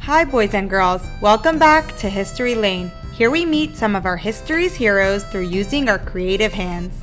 Hi boys and girls, welcome back to History Lane. Here we meet some of our history's heroes through using our creative hands.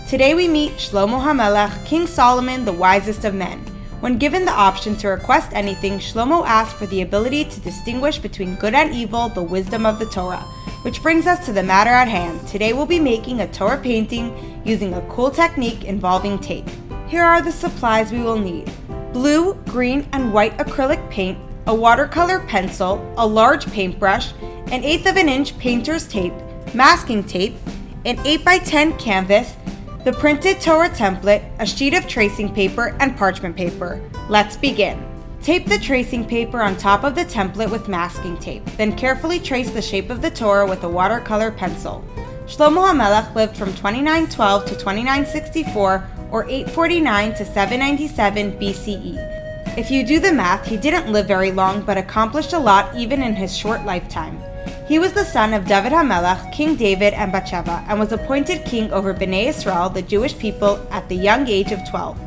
Today we meet Shlomo Hamelech, King Solomon, the wisest of men. When given the option to request anything, Shlomo asked for the ability to distinguish between good and evil, the wisdom of the Torah. Which brings us to the matter at hand. Today we'll be making a Torah painting using a cool technique involving tape. Here are the supplies we will need: blue, green, and white acrylic paint, a watercolor pencil, a large paintbrush, an 1/8 of an inch painter's tape, masking tape, an 8x10 canvas, the printed Torah template, a sheet of tracing paper, and parchment paper. Let's begin. Tape the tracing paper on top of the template with masking tape, then carefully trace the shape of the Torah with a watercolor pencil. Shlomo Hamelech lived from 2912 to 2964, or 849 to 797 BCE. If you do the math, he didn't live very long but accomplished a lot even in his short lifetime. He was the son of Dovid Hamelech, King David and Bathsheba, and was appointed king over Bnei Yisrael, the Jewish people, at the young age of 12.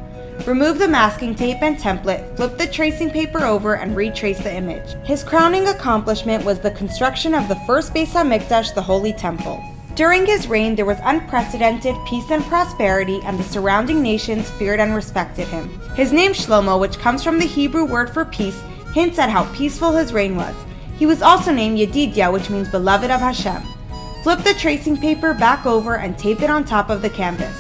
Remove the masking tape and template, flip the tracing paper over, and retrace the image. His crowning accomplishment was the construction of the first Beis HaMikdash, the Holy Temple. During his reign, there was unprecedented peace and prosperity, and the surrounding nations feared and respected him. His name Shlomo, which comes from the Hebrew word for peace, hints at how peaceful his reign was. He was also named Yedidia, which means beloved of Hashem. Flip the tracing paper back over and tape it on top of the canvas.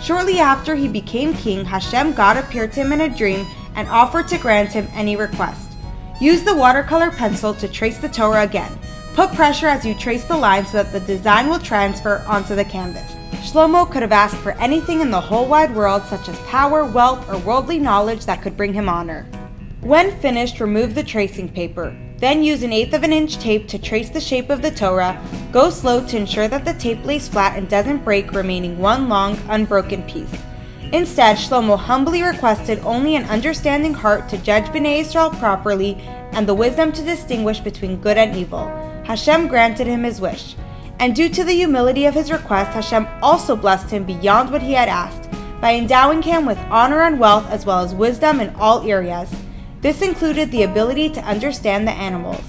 Shortly after he became king, Hashem God appeared to him in a dream and offered to grant him any request. Use the watercolor pencil to trace the Torah again. Put pressure as you trace the line so that the design will transfer onto the canvas. Shlomo could have asked for anything in the whole wide world, such as power, wealth, or worldly knowledge that could bring him honor. When finished, remove the tracing paper. Then use an 1/8 of an inch tape to trace the shape of the Torah. Go slow to ensure that the tape lays flat and doesn't break, remaining one long, unbroken piece. Instead, Shlomo humbly requested only an understanding heart to judge Bnei Yisrael properly and the wisdom to distinguish between good and evil. Hashem granted him his wish. And due to the humility of his request, Hashem also blessed him beyond what he had asked, by endowing him with honor and wealth as well as wisdom in all areas. This included the ability to understand the animals.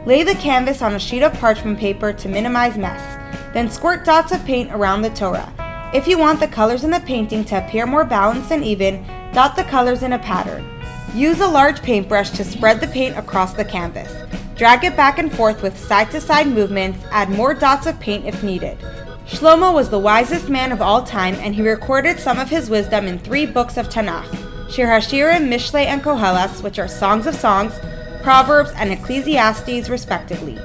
Lay the canvas on a sheet of parchment paper to minimize mess. Then squirt dots of paint around the Torah. If you want the colors in the painting to appear more balanced and even, dot the colors in a pattern. Use a large paintbrush to spread the paint across the canvas. Drag it back and forth with side-to-side movements, add more dots of paint if needed. Shlomo was the wisest man of all time, and he recorded some of his wisdom in 3 books of Tanakh: Shir HaShirim, Mishlei, and Koheles, which are songs of songs, Proverbs, and Ecclesiastes, respectively.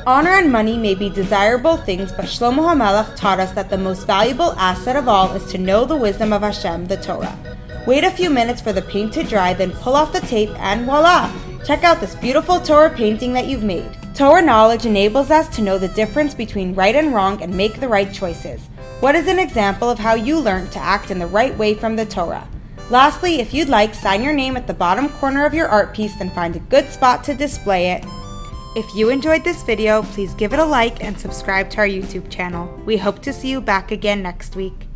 Honor and money may be desirable things, but Shlomo Hamelech taught us that the most valuable asset of all is to know the wisdom of Hashem, the Torah. Wait a few minutes for the paint to dry, then pull off the tape, and voila! Check out this beautiful Torah painting that you've made. Torah knowledge enables us to know the difference between right and wrong and make the right choices. What is an example of how you learned to act in the right way from the Torah? Lastly, if you'd like, sign your name at the bottom corner of your art piece and find a good spot to display it. If you enjoyed this video, please give it a like and subscribe to our YouTube channel. We hope to see you back again next week.